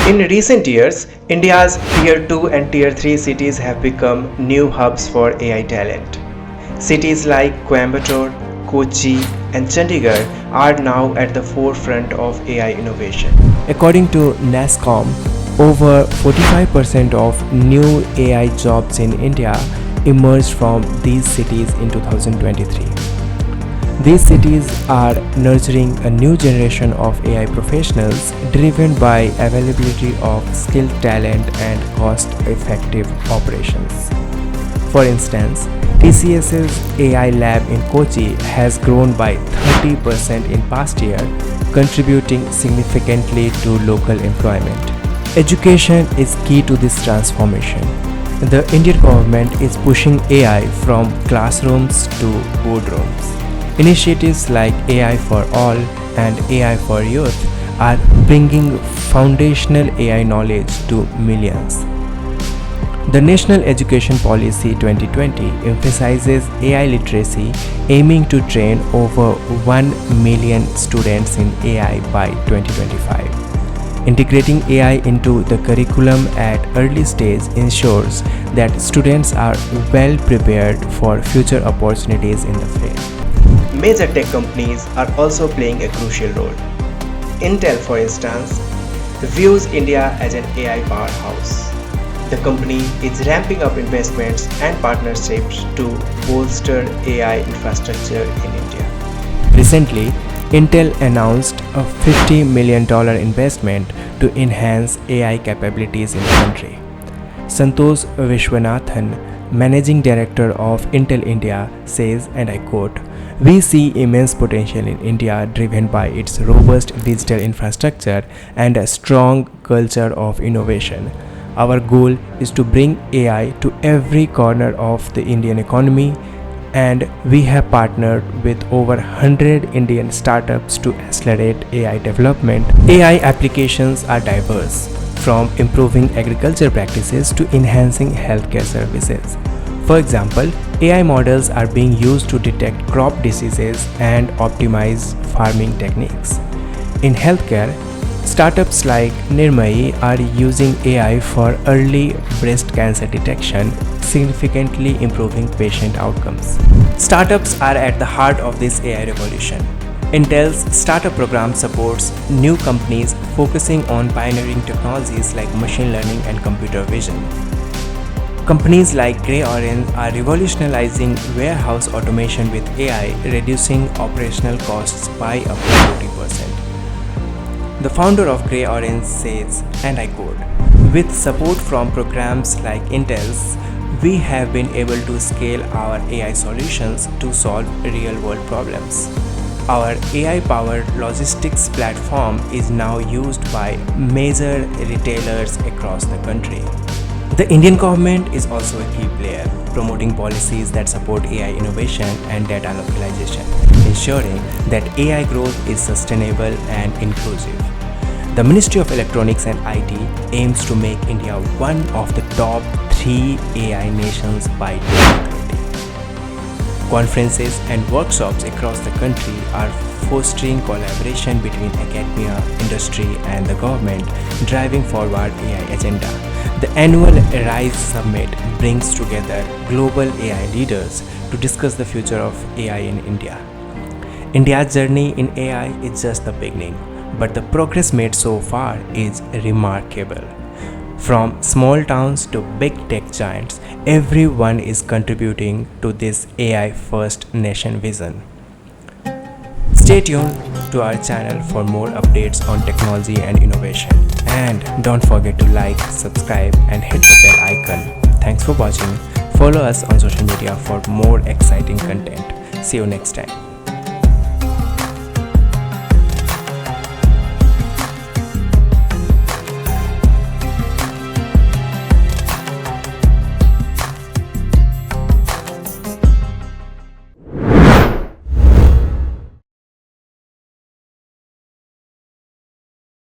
In recent years, India's Tier 2 and Tier 3 cities have become new hubs for AI talent. Cities like Coimbatore, Kochi, and Chandigarh are now at the forefront of AI innovation. According to NASSCOM, over 45% of new AI jobs in India emerged from these cities in 2023. These cities are nurturing a new generation of AI professionals driven by availability of skilled talent and cost-effective operations. For instance, TCS's AI lab in Kochi has grown by 30% in past year, contributing significantly to local employment. Education is key to this transformation. The Indian government is pushing AI from classrooms to boardrooms. Initiatives like AI for All and AI for Youth are bringing foundational AI knowledge to millions. The National Education Policy 2020 emphasizes AI literacy, aiming to train over 1 million students in AI by 2025. Integrating AI into the curriculum at early stage ensures that students are well prepared for future opportunities in the field. Major tech companies are also playing a crucial role. Intel, for instance, views India as an AI powerhouse. The company is ramping up investments and partnerships to bolster AI infrastructure in India. Recently, Intel announced a $50 million investment to enhance AI capabilities in the country. Santosh Vishwanathan, Managing Director of Intel India, says, and I quote, "We see immense potential in India driven by its robust digital infrastructure and a strong culture of innovation. Our goal is to bring AI to every corner of the Indian economy, and we have partnered with over 100 Indian startups to accelerate AI development." AI applications are diverse, from improving agriculture practices to enhancing healthcare services. For example, AI models are being used to detect crop diseases and optimize farming techniques. In healthcare, startups like Nirmayi are using AI for early breast cancer detection, significantly improving patient outcomes. Startups are at the heart of this AI revolution. Intel's startup program supports new companies focusing on pioneering technologies like machine learning and computer vision. Companies like Grey Orange are revolutionizing warehouse automation with AI, reducing operational costs by up to 40%. The founder of Grey Orange says, and I quote, "With support from programs like Intel's, we have been able to scale our AI solutions to solve real-world problems. Our AI-powered logistics platform is now used by major retailers across the country." The Indian government is also a key player, promoting policies that support AI innovation and data localization, ensuring that AI growth is sustainable and inclusive. The Ministry of Electronics and IT aims to make India one of the top 3 AI nations by 2030. Conferences and workshops across the country are fostering collaboration between academia, industry, and the government, driving forward AI agenda. The annual RISE Summit brings together global AI leaders to discuss the future of AI in India. India's journey in AI is just the beginning, but the progress made so far is remarkable. From small towns to big tech giants, everyone is contributing to this AI-first nation vision. Stay tuned to our channel for more updates on technology and innovation. And don't forget to like, subscribe, and hit the bell icon. Thanks for watching. Follow us on social media for more exciting content. See you next time.